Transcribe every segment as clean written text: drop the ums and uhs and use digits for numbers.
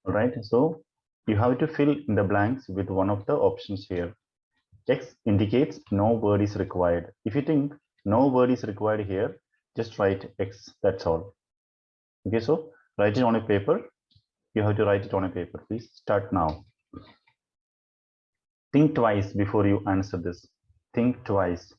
All right, so you have to fill in the blanks with one of the options here. X indicates no word is required. If you think no word is required here, just write X, that's all. Okay, so write it on a paper. You have to write it on a paper. Please start now. Think twice before you answer this. Think twice.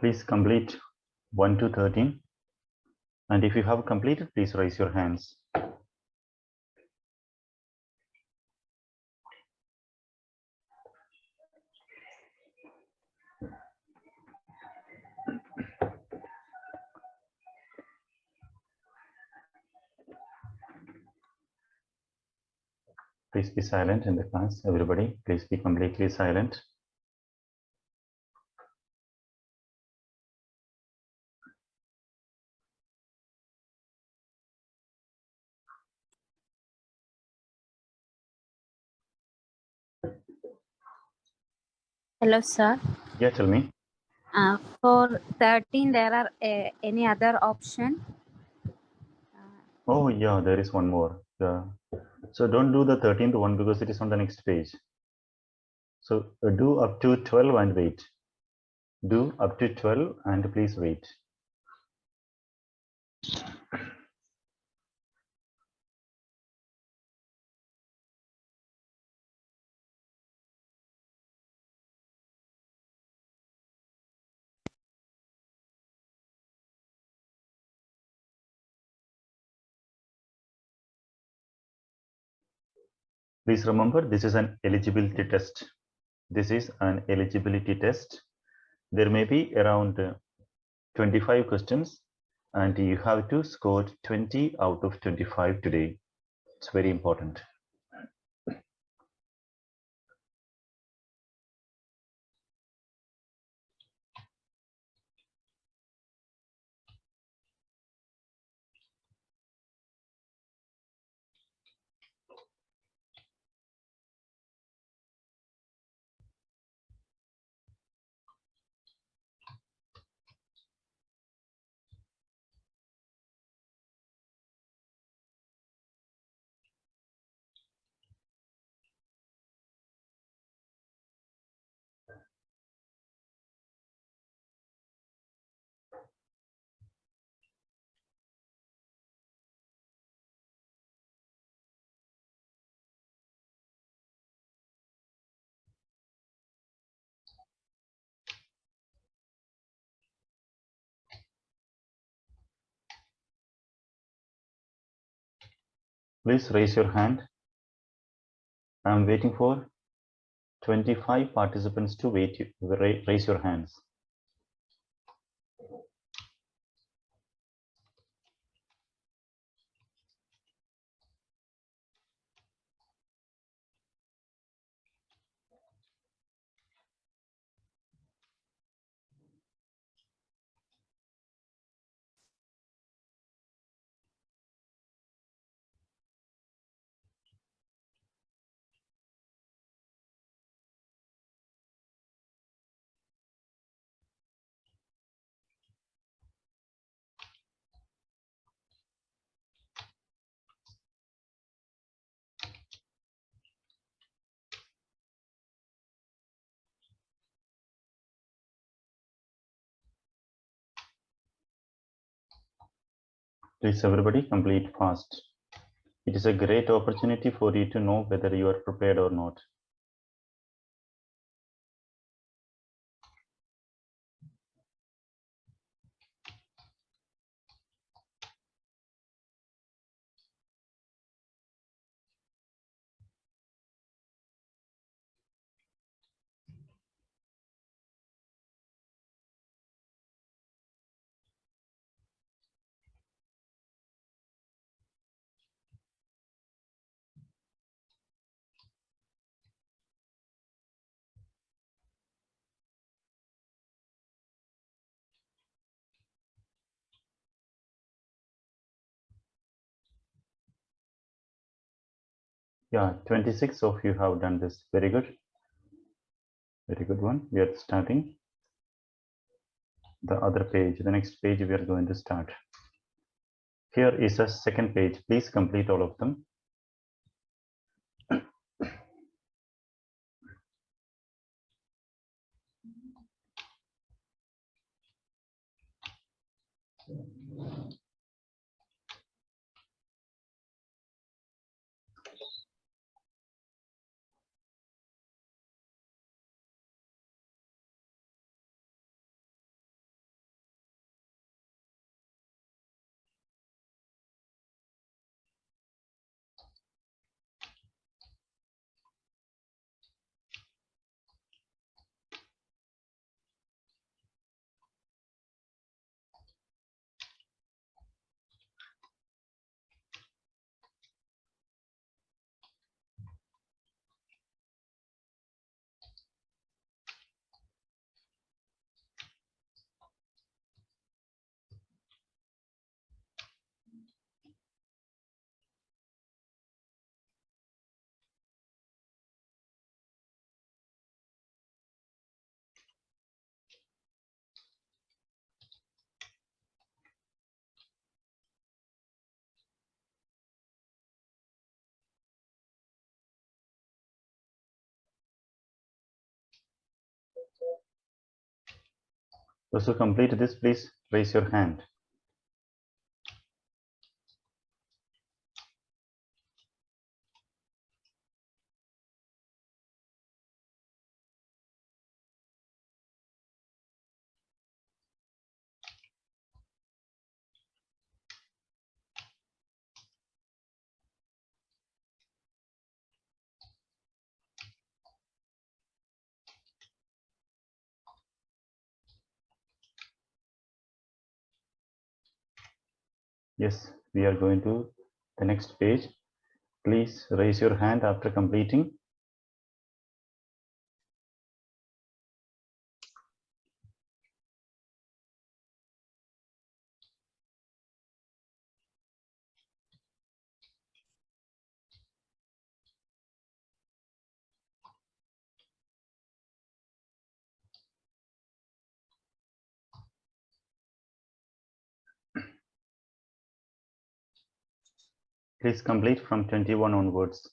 Please complete 1 to 13. And if you have completed, please raise your hands. Please be silent in the class, everybody. Please be completely silent. Hello, sir. Yeah, tell me. For 13, there are any other option? Oh, yeah, there is one more. Yeah. So don't do the 13th one because it is on the next page. So do up to 12 and wait. Do up to 12 and please wait. Please remember, this is an eligibility test. This is an eligibility test. There may be around 25 questions and you have to score 20 out of 25 today. It's very important. Please raise your hand. I'm waiting for 25 participants to raise your hands. Please everybody complete fast. It is a great opportunity for you to know whether you are prepared or not. Yeah, 26 of you have done this. Very good. Very good one. We are starting the other page. The next page we are going to start. Here is a second page. Please complete all of them. Those who complete this, please raise your hand. Yes, we are going to the next page. Please raise your hand after completing. Please complete from 21 onwards.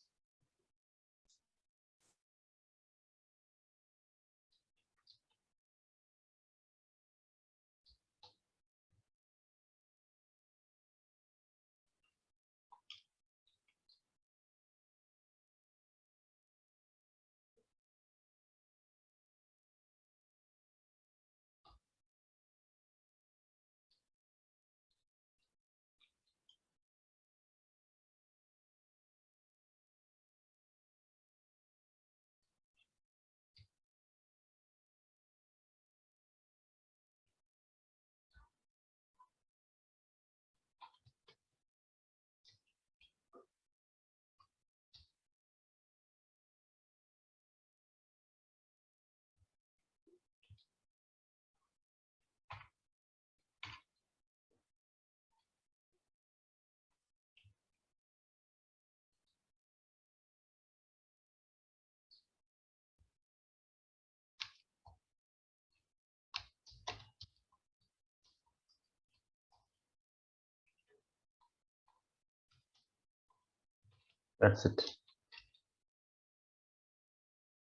That's it.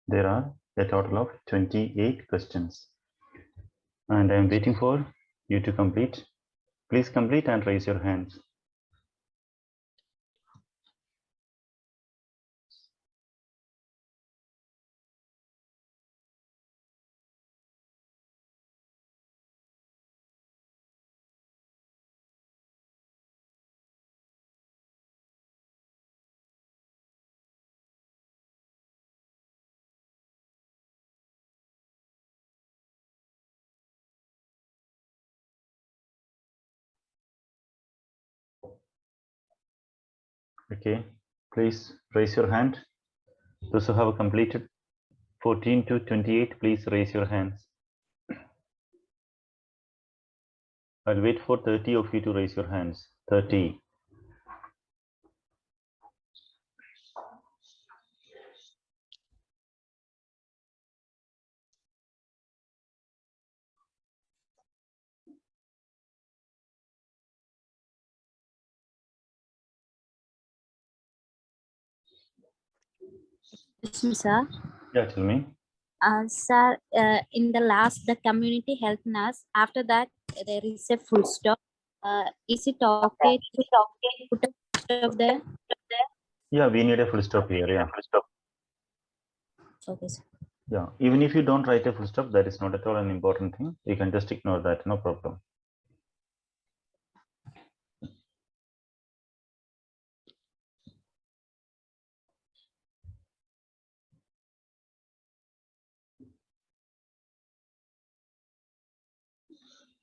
There are a total of 28 questions. And I'm waiting for you to complete. Please complete and raise your hands. Okay, please raise your hand. Those who have completed 14 to 28, please raise your hands. I'll wait for 30 of you to raise your hands. 30. Sir. Yeah, tell me. Sir, in the last, the community health nurse, after that, there is a full stop. Is it okay to put a full stop there? Yeah, we need a full stop here. Yeah. Okay, sir. Yeah. Even if you don't write a full stop, that is not at all an important thing. You can just ignore that. No problem.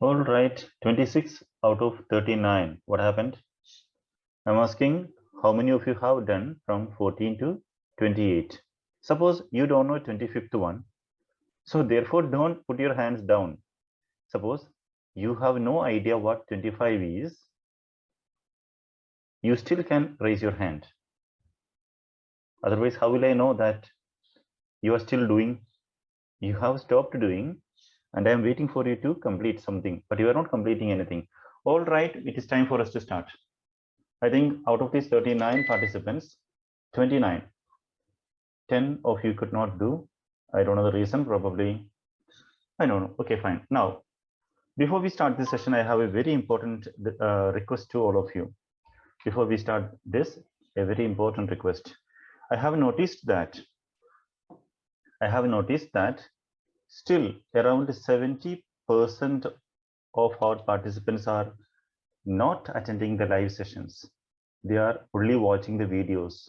All right. 26 out of 39. What happened? I'm asking how many of you have done from 14 to 28. Suppose you don't know 25th one. So therefore, don't put your hands down. Suppose you have no idea what 25 is. You still can raise your hand. Otherwise, how will I know that you are still doing? You have stopped doing, and I am waiting for you to complete something, but you are not completing anything. All right, it is time for us to start. I think out of these 39 participants, 29, 10 of you could not do. I don't know the reason, probably. I don't know. Okay, fine. Now, before we start this session, I have a very important request to all of you. Before we start this, a very important request. I have noticed that still around 70% of our participants are not attending the live sessions. They are only watching the videos.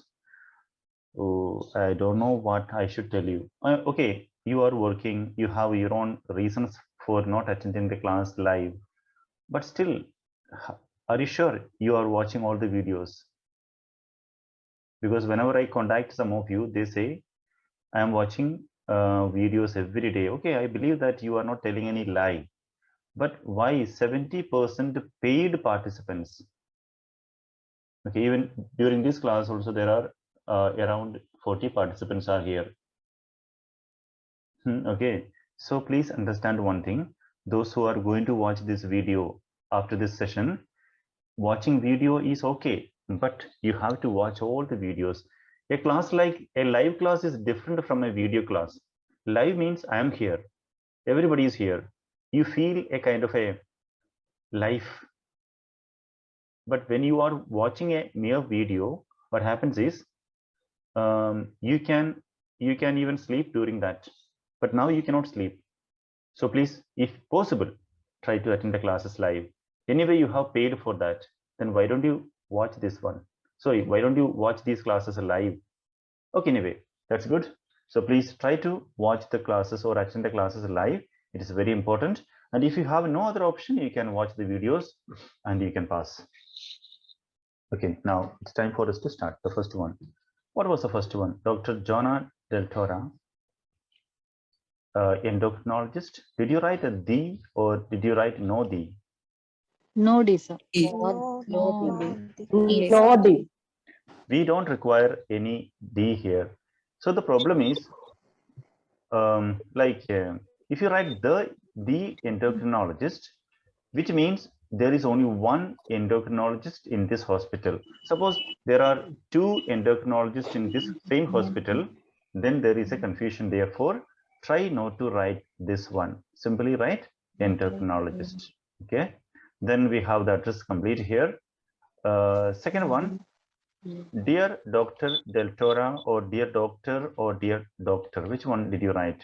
Oh, I don't know what I should tell you. Okay, you are working, you have your own reasons for not attending the class live, but still, are you sure you are watching all the videos? Because whenever I contact some of you, they say, I am watching videos every day. Okay, I believe that you are not telling any lie. But why 70% paid participants? Okay, even during this class also there are around 40 participants are here. Okay, so please understand one thing. Those who are going to watch this video after this session, watching video is okay, but you have to watch all the videos. A class like a live class is different from a video class. Live means I am here, everybody is here. You feel a kind of a life. But when you are watching a mere video, what happens is you can even sleep during that, but now you cannot sleep. So please, if possible, try to attend the classes live. Anyway, you have paid for that, then why don't you watch this one? Sorry, why don't you watch these classes live? Okay, anyway, that's good. So please try to watch the classes or attend the classes live. It is very important. And if you have no other option, you can watch the videos and you can pass. Okay, now it's time for us to start the first one. What was the first one? Dr. Jonna Del Tora, endocrinologist. Did you write a D or did you write no D? No D, sir. No D. We don't require any D here. So the problem is, if you write the endocrinologist, which means there is only one endocrinologist in this hospital. Suppose there are two endocrinologists in this same hospital, then there is a confusion. Therefore, try not to write this one. Simply write endocrinologist. Okay. Then we have the address complete here. Second one, dear Dr. Del Tora or dear doctor or dear doctor. Which one did you write?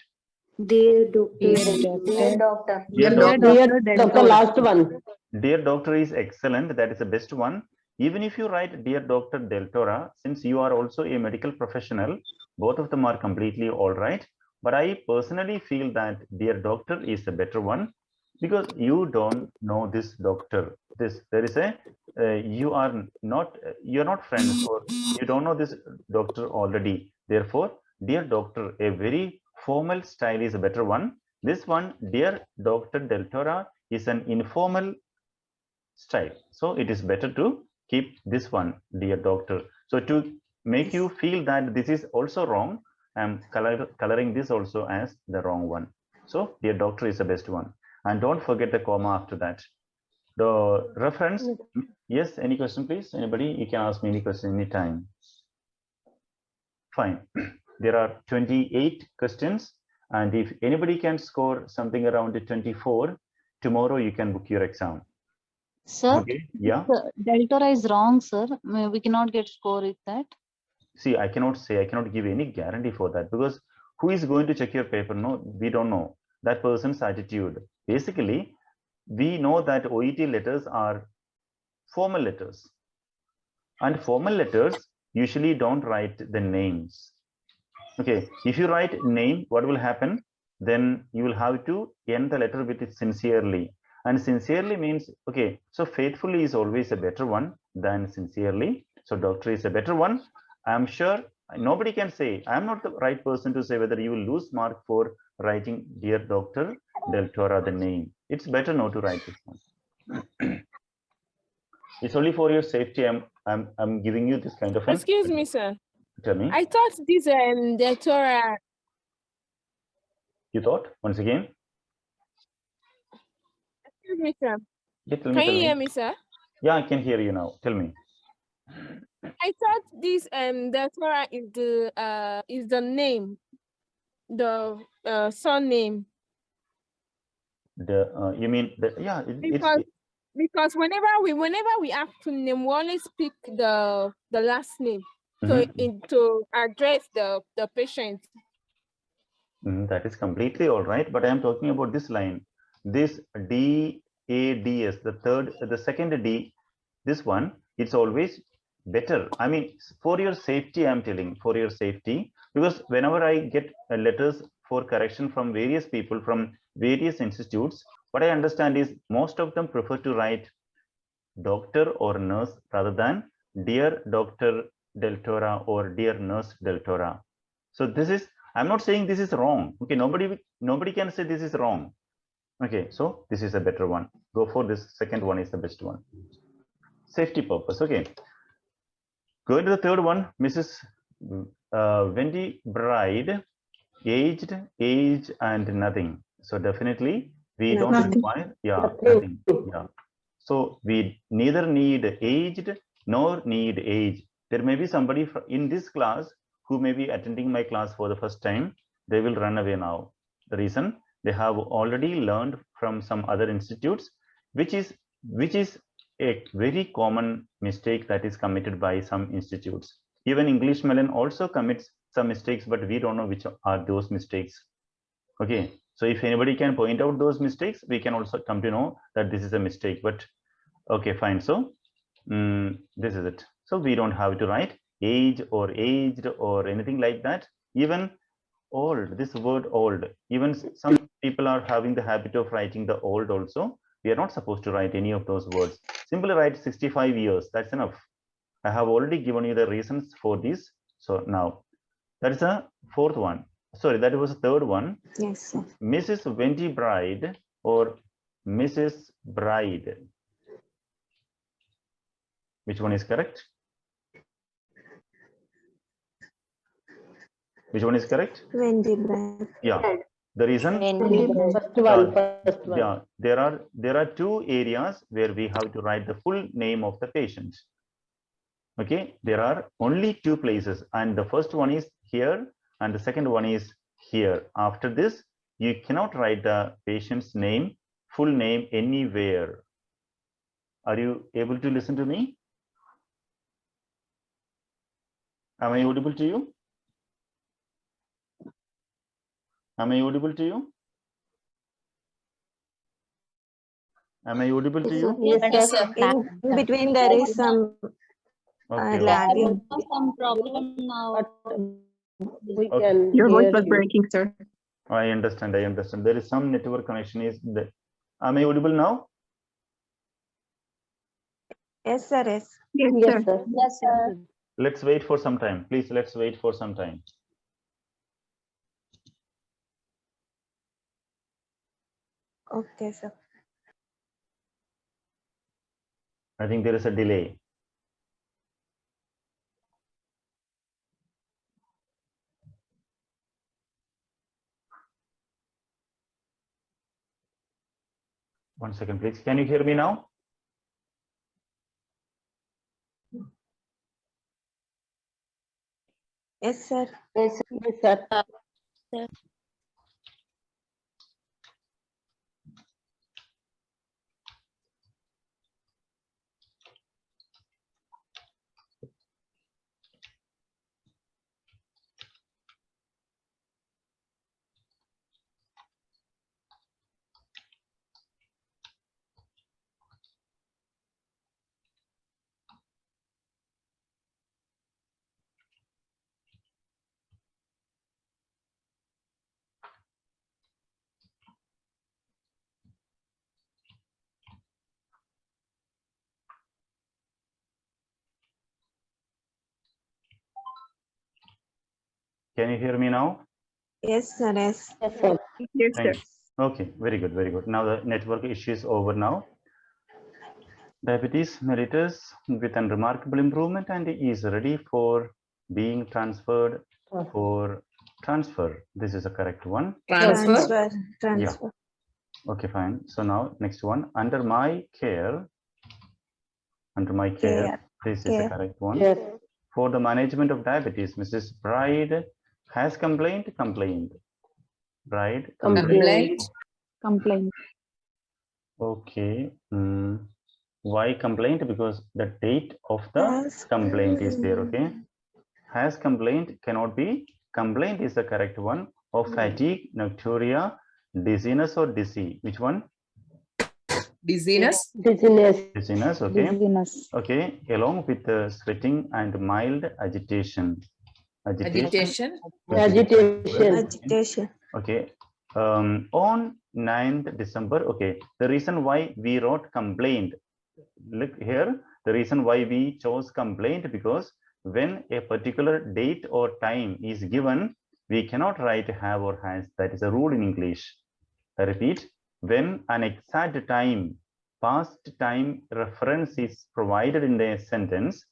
Dear Dear doctor. Dear Doctor, last one. Dear doctor is excellent. That is the best one. Even if you write dear Dr. Del Tora, since you are also a medical professional, both of them are completely all right. But I personally feel that dear doctor is the better one because you don't know this doctor. There is a you're not friends, or you don't know this doctor already. Therefore, dear doctor, a very formal style is a better one. This one, dear Dr. Deltora, is an informal style. So it is better to keep this one, dear doctor. So to make you feel that this is also wrong, I'm coloring this also as the wrong one. So dear doctor is the best one. And don't forget the comma after that. The reference, yes, any question, please? Anybody? You can ask me any question anytime. Fine. There are 28 questions. And if anybody can score something around 24, tomorrow you can book your exam. Sir, Okay, yeah. Delta is wrong, sir. We cannot get score with that. See, I cannot give any guarantee for that, because who is going to check your paper? No, we don't know that person's attitude. Basically, we know that OET letters are formal letters, and formal letters usually don't write the names. Okay, if you write name, what will happen? Then you will have to end the letter with it sincerely. And sincerely means, okay, so faithfully is always a better one than sincerely. So doctor is a better one. I'm sure nobody can say, I'm not the right person to say whether you will lose mark for writing dear Dr. Deltora, the name. It's better not to write this one. It's only for your safety. I'm giving you this kind of an. Excuse me, sir. Tell me. I thought this Deltora. You thought? Once again? Excuse me, sir. Yeah, tell Can you me. hear me, sir? Yeah, I can hear you now. Tell me. I thought this Deltora is the name, the surname. The you mean the, yeah? Because whenever we have to name, we always pick the last name to address the patient. That is completely all right, but I am talking about this line, this DADS, the second D, this one, it's always better. I mean, for your safety, I'm telling, for your safety, because whenever I get letters for correction from various people from various institutes, what I understand is most of them prefer to write doctor or nurse rather than dear Dr. Deltora or dear nurse Deltora. So this is, I'm not saying this is wrong. Okay, nobody can say this is wrong. Okay, so this is a better one. Go for this second one, is the best one. Safety purpose. Okay. Going to the third one, Mrs. Wendy Bryde, aged, age, and nothing. So definitely we don't require, yeah, nothing. Yeah. So we neither need aged nor need age. There may be somebody in this class who may be attending my class for the first time. They will run away now. The reason, they have already learned from some other institutes, which is a very common mistake that is committed by some institutes. Even English Melon also commits some mistakes, but we don't know which are those mistakes. Okay, so if anybody can point out those mistakes, we can also come to know that this is a mistake. But okay, fine. So this is it. So we don't have to write age or aged or anything like that. Even old, this word old, even some people are having the habit of writing the old also. We are not supposed to write any of those words. Simply write 65 years. That's enough. I have already given you the reasons for this. So now that is a fourth one. Sorry, that was a third one. Yes, sir. Mrs. Wendy Bryde or Mrs. Bryde. Which one is correct? Which one is correct? Wendy Bryde. Yeah. The reason? First one. Yeah, there are two areas where we have to write the full name of the patient. Okay, there are only two places, and the first one is here and the second one is here. After this, you cannot write the patient's name, full name anywhere. Are you able to listen to me? Am I audible to you? Am I audible to you? Am I audible to you? Yes, sir. In between there is some lagging. Some problem now. We can Your voice hear was you. breaking, sir. I understand. There is some network connection is there. Am I audible now? Yes, sir. Yes. Yes, sir. Yes, sir. Let's wait for some time. Please, let's wait for some time. Okay, sir. I think there is a delay. One second, please. Can you hear me now? Yes, sir. Yes, sir. Can you hear me now? Yes, sir. Yes. Yes, sir. Yes, sir. Thanks. Okay, very good, very good. Now the network issue is over now. Diabetes mellitus with a remarkable improvement and is ready for being transferred for transfer. This is a correct one. Transfer. Transfer. Okay, fine. So now next one, under my care. This is the correct one. Yes. For the management of diabetes, Mrs. Bryde has complained. Bryde Complaint. Complaint. Okay. Why complaint? Because the date of the Has complaint is there. Okay. Has complaint cannot be. Complaint is the correct one. Of fatigue, nocturia, dizziness or dizzy. Which one? Dizziness. Dizziness. Okay. Dizziness. Okay. Along with sweating and mild agitation. Agitation. agitation. Okay. On 9th December. Okay. The reason why we wrote complaint. Look here. The reason why we chose complaint, because when a particular date or time is given, we cannot write have or has. That is a rule in English. I repeat, when an exact time, past time reference is provided in the sentence,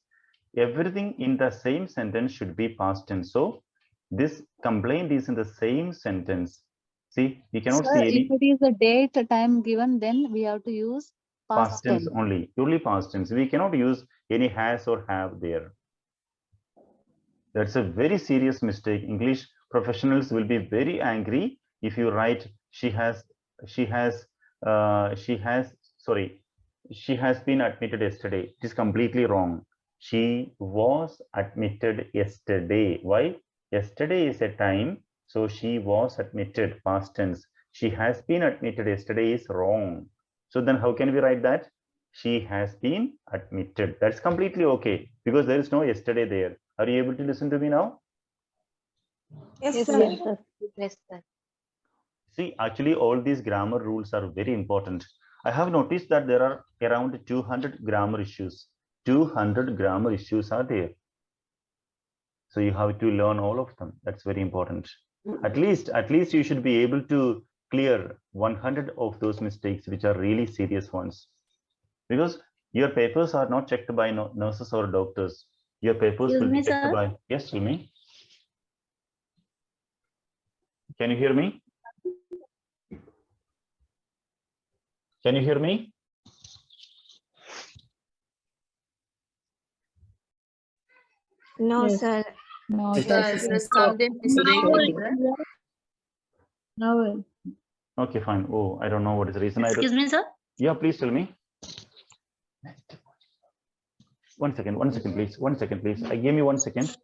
everything in the same sentence should be past tense. So this complaint is in the same sentence. See, we cannot Sir, see any if it is a date time given, then we have to use past tense only, purely past tense. We cannot use any has or have there. That's a very serious mistake. English professionals will be very angry if you write she has been admitted yesterday. It is completely wrong. She was admitted yesterday. Why? Yesterday is a time, so she was admitted, past tense. She has been admitted yesterday is wrong. So then how can we write that? She has been admitted. That's completely okay because there is no yesterday there. Are you able to listen to me now? Yes, sir. Yes, sir. See, actually, all these grammar rules are very important. I have noticed that there are around 200 grammar issues. 200 grammar issues are there. So you have to learn all of them. That's very important. At least you should be able to clear 100 of those mistakes, which are really serious ones. Because your papers are not checked by nurses or doctors. Your papers will be checked by. Yes, tell me. Can you hear me? Can you hear me? No, sir. No, No. Okay, fine. Oh, I don't know what is the reason. Excuse me, sir. Yeah, please tell me. One second, please. 1 second, please. Give me 1 second.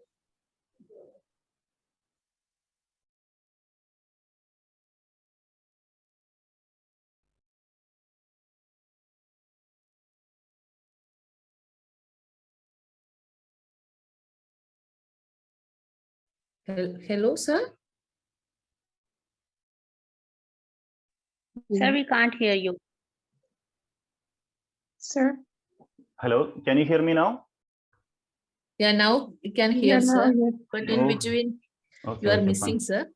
Hello, sir. Sir, we can't hear you. Sir, Hello, can you hear me now? Yeah, now you can hear, sir. But in between, Okay, you are okay, missing, fine. sir.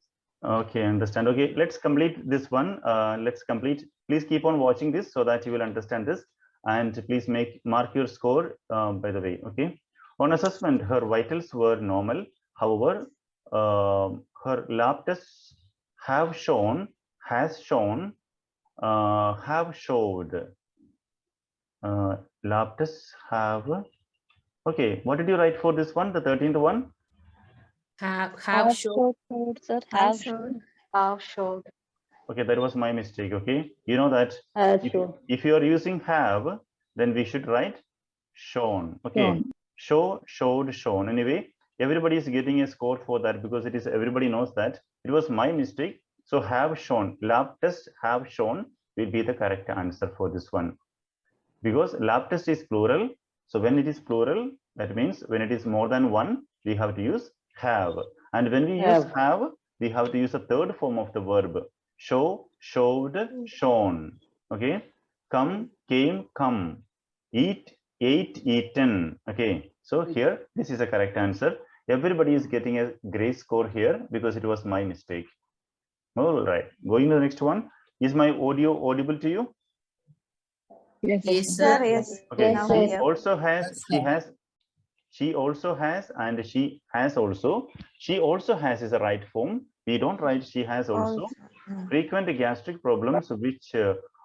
Okay, understand. Okay, let's complete this one. Let's complete. Please keep on watching this so that you will understand this. And please mark your score, by the way. Okay. On assessment, her vitals were normal. However, her lab tests have showed, lab tests have. Okay, what did you write for this one? The 13th one? Have shown. showed, sir. Have Have shown. have showed. Okay, that was my mistake. Okay, you know that Have if you are using have, then we should write shown. Okay, showed, shown. Anyway, everybody is getting a score for that because it is everybody knows that it was my mistake. So have shown, lab test have shown will be the correct answer for this one, because lab test is plural. So when it is plural, that means when it is more than one, we have to use have. And when we use have, we have to use a third form of the verb. Show, showed, shown. Okay. Come, came, come. Eat, ate, eaten. Okay. So here, this is the correct answer. Everybody is getting a great score here because it was my mistake. All right. Going to the next one. Is my audio audible to you? Yes, Sir, sir. yes. Okay. Now She we are. also has, she also has, and she has also. She also has is a right form. We don't write she has also. Frequent gastric problems which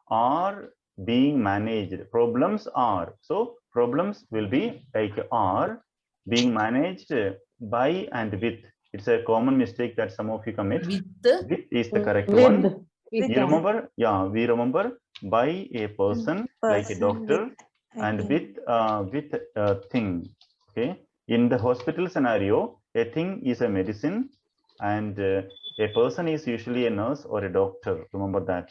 are being managed. Problems are. So problems will be like are being managed by and with. It's a common mistake that some of you commit. With is the correct one. With We remember, yeah, we remember by a person like a doctor and with a thing. Okay, in the hospital scenario, a thing is a medicine, and a person is usually a nurse or a doctor. Remember that.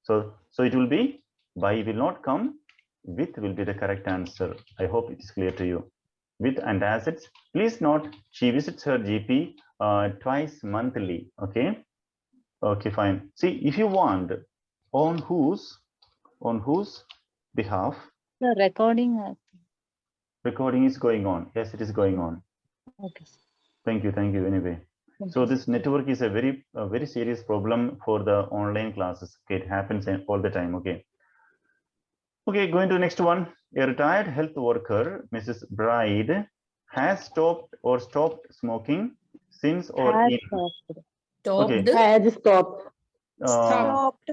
So it will be by will not come. With will be the correct answer. I hope it is clear to you. With and as it's. Please note she visits her GP twice monthly. Okay. Okay, fine. See, if you want, on whose behalf The recording. recording is going on? Yes, it is going on. Okay. Thank you. Anyway, so this network is a very serious problem for the online classes. Okay, it happens all the time. Okay. Okay, going to the next one. A retired health worker, Mrs. Bryde, has stopped smoking since or Has in. Stopped. Okay. Has stopped. Stopped.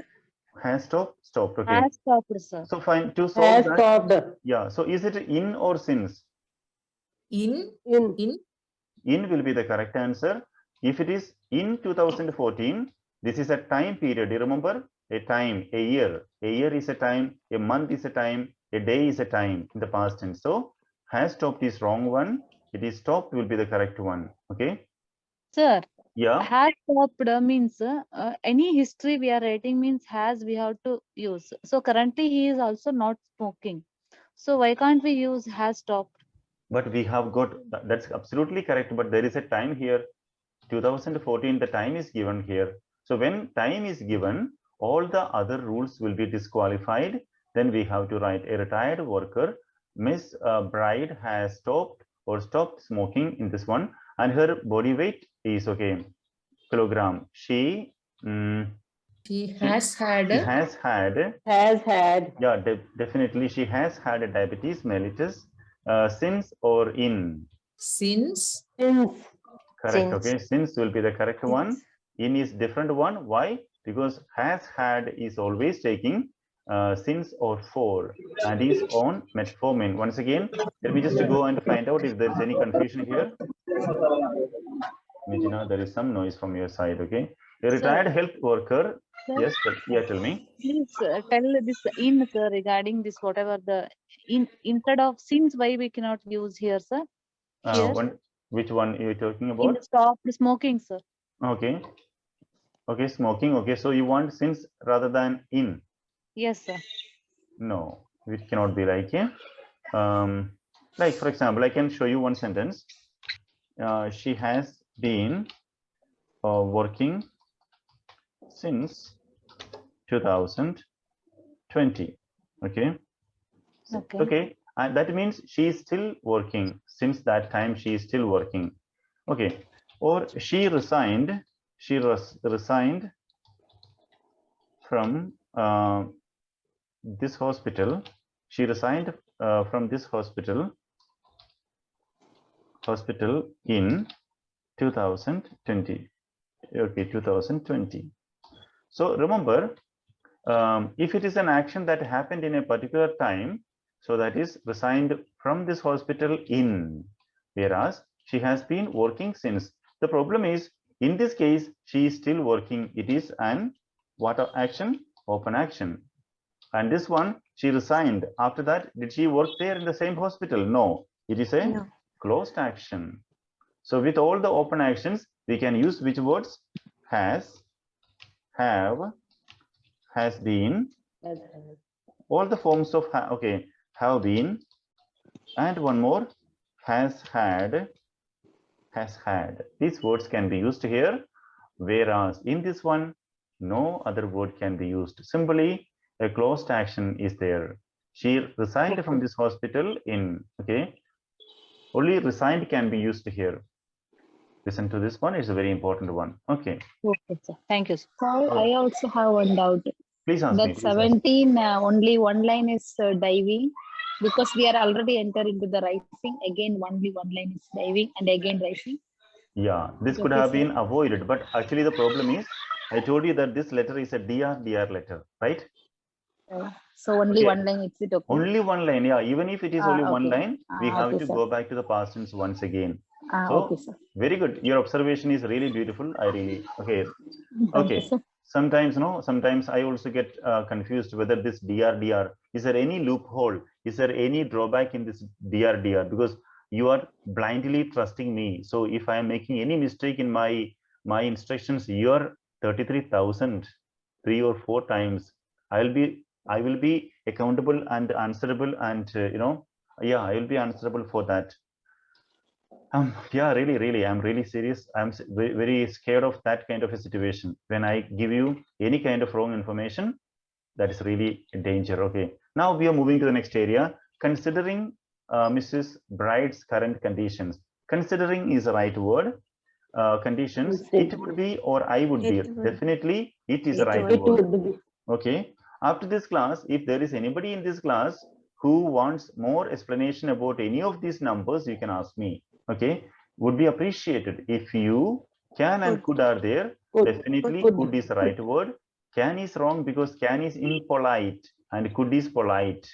Has stopped. Okay. Has stopped, sir. So fine, to solve Has that. stopped. Yeah. So is it in or since? In. In will be the correct answer. If it is in 2014, this is a time period. You remember a time, a year. A year is a time, a month is a time, a day is a time in the past tense. So has stopped is wrong one. It is stopped will be the correct one. Okay. Sir, Yeah. has stopped means any history we are writing means has we have to use. So currently he is also not smoking. So why can't we use has stopped? But we have got, that's absolutely correct. But there is a time here. 2014, the time is given here. So when time is given, all the other rules will be disqualified. Then we have to write a retired worker. Miss Bryde has stopped smoking in this one, and her body weight is okay, kilogram. She has had. Yeah, definitely she has had a diabetes mellitus since or in. Since. Correct. Okay, since will be the correct one. In is different one. Why? Because has had is always taking since or for, and is on metformin. Once again, let me just go and find out if there is any confusion here. Mijina, there is some noise from your side. Okay, a retired health worker. Sir? Yes, yeah. Tell me. Please tell this in, sir, regarding this whatever the instead of since why we cannot use here, sir. Here Which one are you talking in about? the stop smoking, sir. Okay. Okay, smoking. Okay, so you want since rather than in? Yes, sir. No, it cannot be like, yeah. Like for example, I can show you one sentence. She has been working since 2020. Okay. Okay. Okay. and that means she is still working. Since that time she is still working. Okay, or she resigned. She resigned from this hospital. She resigned from this hospital in 2020. Okay, 2020. So remember, if it is an action that happened in a particular time, so that is resigned from this hospital in, whereas she has been working since. The problem is, in this case, she is still working. It is an what action? Open action. And this one, she resigned. After that, did she work there in the same hospital? No, it is a closed action. So with all the open actions, we can use which words? Has, have, has been, all the forms of have been, and one more, has had. These words can be used here, whereas in this one, no other word can be used. Simply a closed action is there. She resigned from this hospital in, okay, only resigned can be used here. Listen to this one, it's a very important one. Okay. Okay, sir. Thank you, sir. Sir, I also have one doubt. Please ask me. That 17, only one line is diving, because we are already entered into the rising. Again, only one line is diving and again rising. Yeah, this could have been avoided, but actually the problem is, I told you that this letter is a DR letter, right? So only one line, is it okay? Only one line, yeah. Even if it is only one line, we have to go back to the past tense once again. So, very good. Your observation is really beautiful. I really, okay. Sometimes, no, sometimes I also get confused whether this DR, is there any loophole? Is there any drawback in this DR? Because you are blindly trusting me. So if I am making any mistake in my instructions, you are 33,000, 3 or 4 times. I will be accountable and answerable, and I will be answerable for that. Yeah, really, I'm really serious. I'm very scared of that kind of a situation. When I give you any kind of wrong information, that is really a danger. Okay, now we are moving to the next area. Considering Mrs. Bryde's current conditions. Considering is the right word. Conditions, it would be or I would be. Definitely, it is the right word. Okay. After this class, if there is anybody in this class who wants more explanation about any of these numbers, you can ask me. Okay, would be appreciated if you can and could are there. Definitely could is the right word. Can is wrong because can is impolite and could is polite.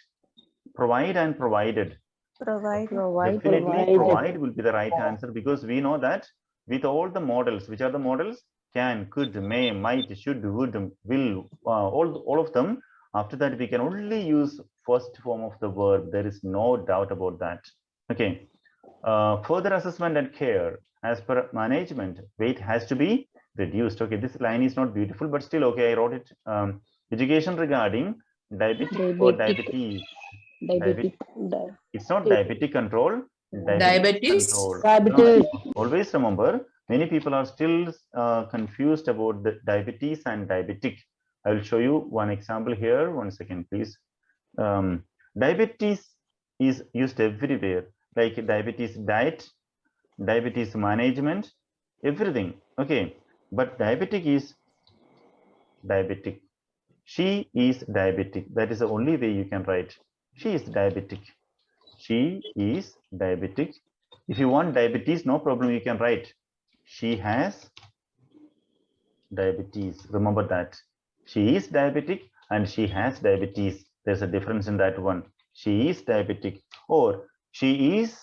Provide and provided. Definitely provide will be the right answer, because we know that with all the models, which are the models? Can, could, may, might, should, would, will, all of them. After that, we can only use first form of the verb. There is no doubt about that. Okay. Further assessment and care. As per management, weight has to be reduced. Okay, this line is not beautiful, but still okay. I wrote it. Education regarding diabetic or diabetes. It's not diabetic control. Diabetes control. Always remember, many people are still confused about the diabetes and diabetic. I will show you one example here. 1 second, please. Diabetes is used everywhere, like diabetes diet, diabetes management, everything. Okay, but diabetic is diabetic. She is diabetic. That is the only way you can write. She is diabetic. She is diabetic. If you want diabetes, no problem, you can write. She has diabetes. Remember that. She is diabetic and she has diabetes. There's a difference in that one. She is diabetic. Or she is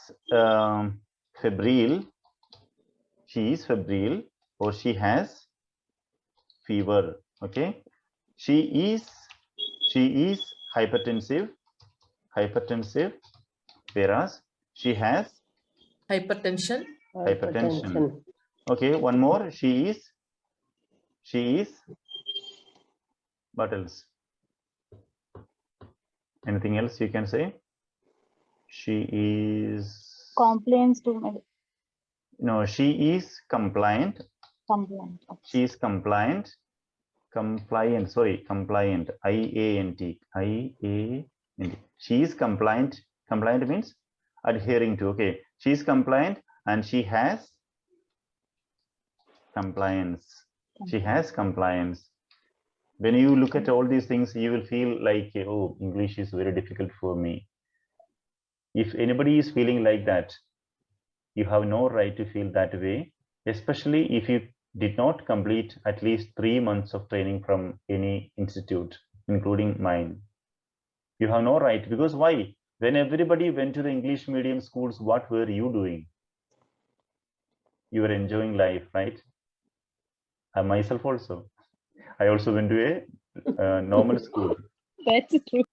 febrile. She is febrile, or she has fever. Okay. She is hypertensive, whereas she has Hypertension. Okay, one more. She is what else? Anything else you can say? She is Compliance to no, she is compliant. compliant. She is compliant. Compliant. IANT. She is compliant. Compliant means adhering to. Okay, she is compliant and she has compliance. She has compliance. When you look at all these things, you will feel like, oh, English is very difficult for me. If anybody is feeling like that, you have no right to feel that way, especially if you did not complete at least 3 months of training from any institute, including mine. You have no right, because why? When everybody went to the English medium schools, what were you doing? You were enjoying life, right? I myself also. I also went to a normal school. That's true.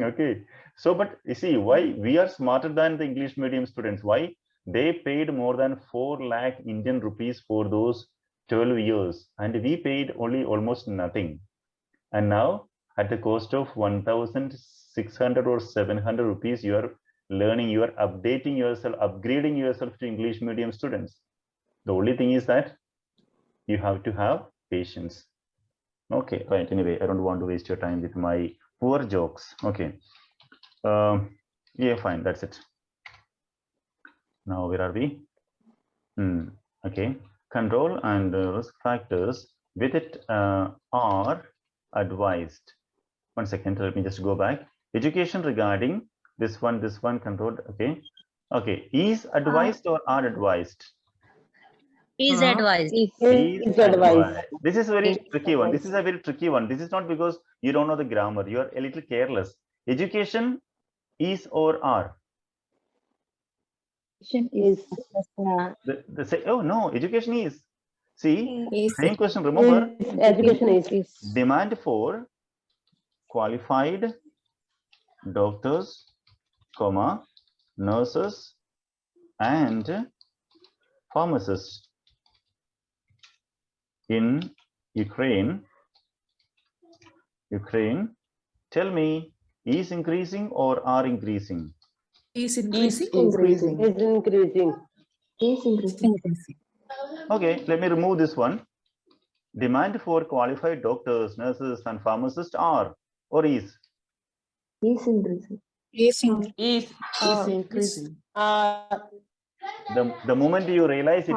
Okay. So, but you see, why we are smarter than the English medium students? Why? They paid more than 4 lakh Indian rupees for those 12 years, and we paid only almost nothing. And now, at the cost of 1,600 or 700 rupees, you are learning, you are updating yourself, upgrading yourself to English medium students. The only thing is that you have to have patience. Okay, right. Anyway, I don't want to waste your time with my poor jokes. Okay. Yeah, fine. That's it. Now, where are we? Okay. Control and risk factors with it are advised. 1 second. Let me just go back. Education regarding this one controlled. Okay. Okay. Is advised or are advised? Is advised. Is advised. This is a very tricky one. This is a very tricky one. This is not because you don't know the grammar. You are a little careless. Education is or are? Is. They say, oh no, education is. See, same question. Remember, Education is. demand for qualified doctors, comma, nurses, and pharmacists in Ukraine. Tell me, is increasing or are increasing? Is increasing. Increasing. Is increasing. Is increasing. Okay, let me remove this one. Demand for qualified doctors, nurses, and pharmacists are or is? Is increasing. Is increasing. The moment you realize it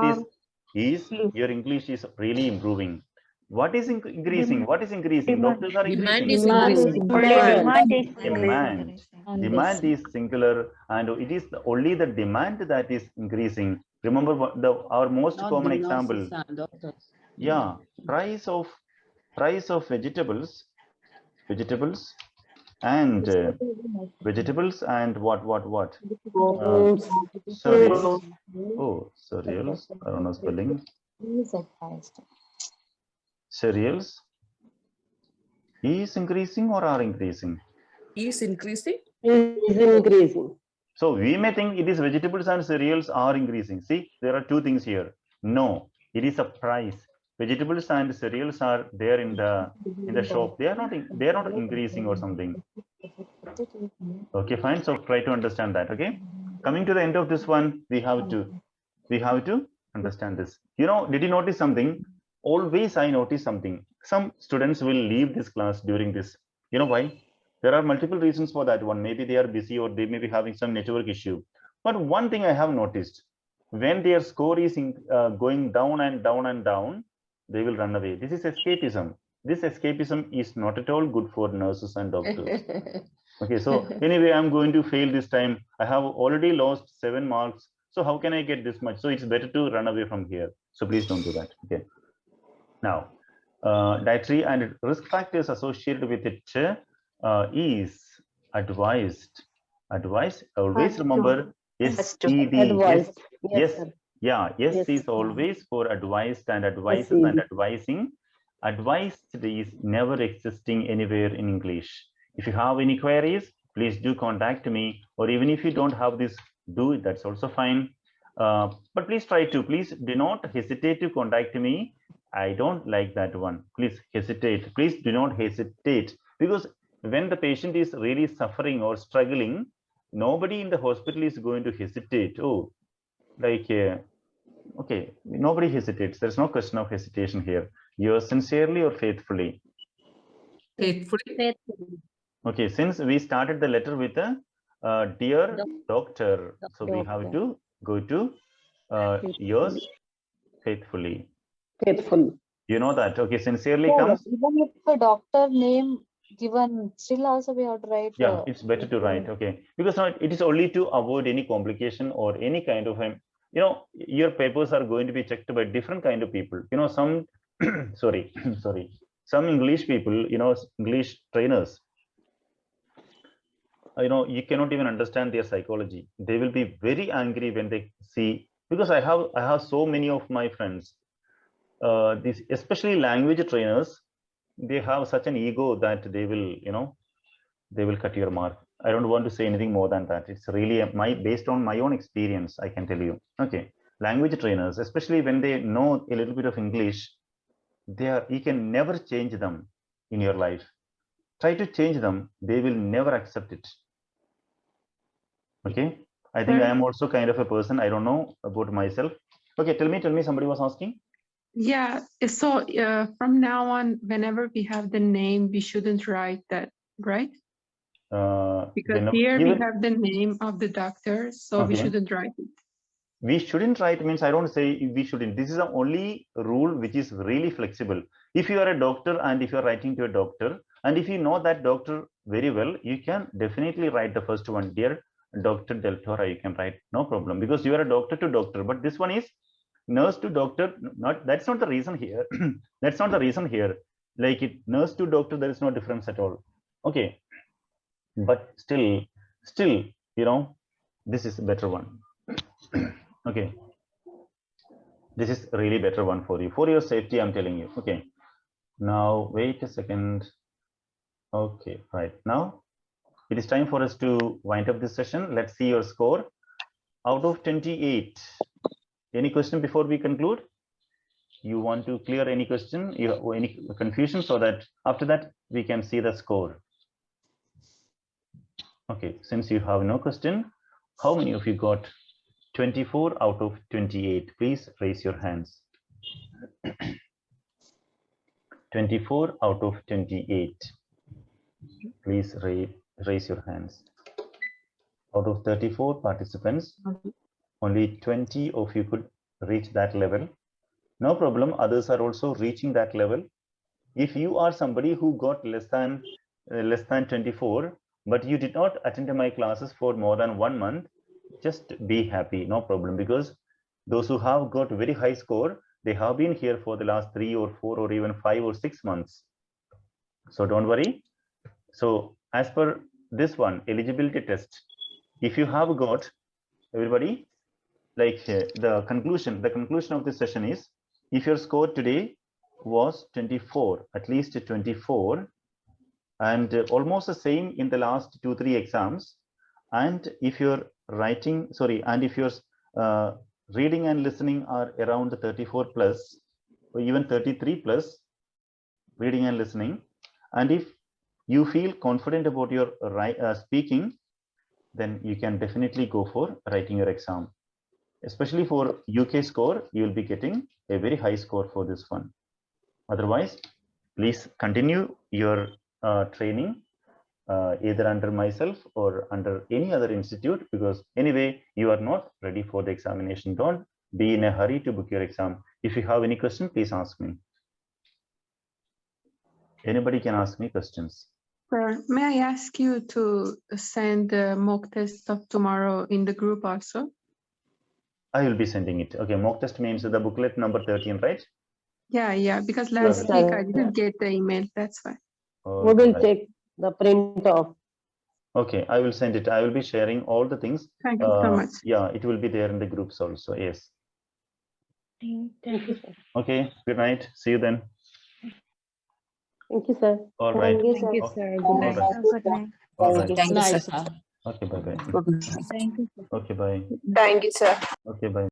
is, your English is really improving. What is increasing? What is increasing? Doctors are Demand increasing. is increasing. Demand is singular, and it is only the demand that is increasing. Remember what our most common example. Yeah, price of vegetables and what? Cereals. Oh, cereals. I don't know spelling. Cereals is increasing or are increasing? Is increasing. Is increasing. So we may think it is vegetables and cereals are increasing. See, there are two things here. No, it is a price. Vegetables and cereals are there in the shop. They are not increasing or something. Okay, fine. So try to understand that. Okay. Coming to the end of this one, we have to understand this. You know, did you notice something? Always I notice something. Some students will leave this class during this. You know why? There are multiple reasons for that one. Maybe they are busy or they may be having some network issue. But one thing I have noticed, when their score is going down and down and down, they will run away. This is escapism. This escapism is not at all good for nurses and doctors. Okay, so anyway, I'm going to fail this time. I have already lost 7 marks. So how can I get this much? So it's better to run away from here. So please don't do that. Okay. Now, dietary and risk factors associated with it is advised. Advised. Always remember SED. Advised. Yes. Yeah. Yes, Yes. is always for advised and advises and advising. Advised is never existing anywhere in English. If you have any queries, please do contact me. Or even if you don't have this, do it. That's also fine. But please please do not hesitate to contact me. I don't like that one. Please hesitate. Please do not hesitate, because when the patient is really suffering or struggling, nobody in the hospital is going to hesitate. Oh, like, okay, nobody hesitates. There's no question of hesitation here. You're sincerely or faithfully? Faithfully. Okay, since we started the letter with Dear doctor. So we have to go to yours faithfully. Faithful. You know that. Okay, sincerely So comes. even if the doctor name given, still also we have to write. Yeah, it's better to write. Okay, because now it is only to avoid any complication or any kind of your papers are going to be checked by different kind of people. Some sorry, some English people, English trainers. You cannot even understand their psychology. They will be very angry when they see, because I have so many of my friends, these especially language trainers, they have such an ego that they will cut your mark. I don't want to say anything more than that. It's really based on my own experience, I can tell you. Okay, language trainers, especially when they know a little bit of English, you can never change them in your life. Try to change them, they will never accept it. Okay, I think I am also kind of a person. I don't know about myself. Okay, tell me. Somebody was asking. Yeah. So from now on, whenever we have the name, we shouldn't write that, right? Because here we have the name of the doctor, so we shouldn't write it. We shouldn't write means I don't say we shouldn't. This is the only rule which is really flexible. If you are a doctor and if you are writing to a doctor, and if you know that doctor very well, you can definitely write the first one, dear Dr. Del Toro, you can write, no problem, because you are a doctor to doctor. But this one is nurse to doctor. That's not the reason here. That's not the reason here. Like nurse to doctor, there is no difference at all. Okay, but still, this is a better one. Okay, this is really better one for you, for your safety, I'm telling you. Okay, now wait a second. Okay, right now it is time for us to wind up this session. Let's see your score out of 28. Any question before we conclude? You want to clear any question, any confusion, so that after that we can see the score. Okay, since you have no question, how many of you got 24 out of 28? Please raise your hands. 24 out of 28. Please raise your hands. Out of 34 participants, only 20 of you could reach that level. No problem, others are also reaching that level. If you are somebody who got less than 24, but you did not attend my classes for more than 1 month, just be happy, no problem, because those who have got very high score, they have been here for the last 3 or 4 or even 5 or 6 months. So don't worry. So as per this one, eligibility test, if you have got, everybody, like the conclusion of this session is, if your score today was 24, at least 24, and almost the same in the last 2-3 exams, and if you're and if your reading and listening are around 34 plus or even 33 plus reading and listening, and if you feel confident about your speaking, then you can definitely go for writing your exam. Especially for UK score, you will be getting a very high score for this one. Otherwise, please continue your training either under myself or under any other institute, because anyway, you are not ready for the examination. Don't be in a hurry to book your exam. If you have any question, please ask me. Anybody can ask me questions. May I ask you to send the mock test of tomorrow in the group also? I will be sending it. Okay, mock test means the booklet number 13, right? Yeah, because last week I didn't get the email, that's why. We will take the print off. Okay, I will send it. I will be sharing all the things. Thank you so much. Yeah, it will be there in the groups also. Yes. Thank you, sir. Okay, good night. See you then. Thank you, sir. All right. Thank you, sir. Good night. Good night. Thank you, sir. Okay, bye bye. Good night. Thank you, sir. Okay, bye. Thank you, sir. Okay, bye.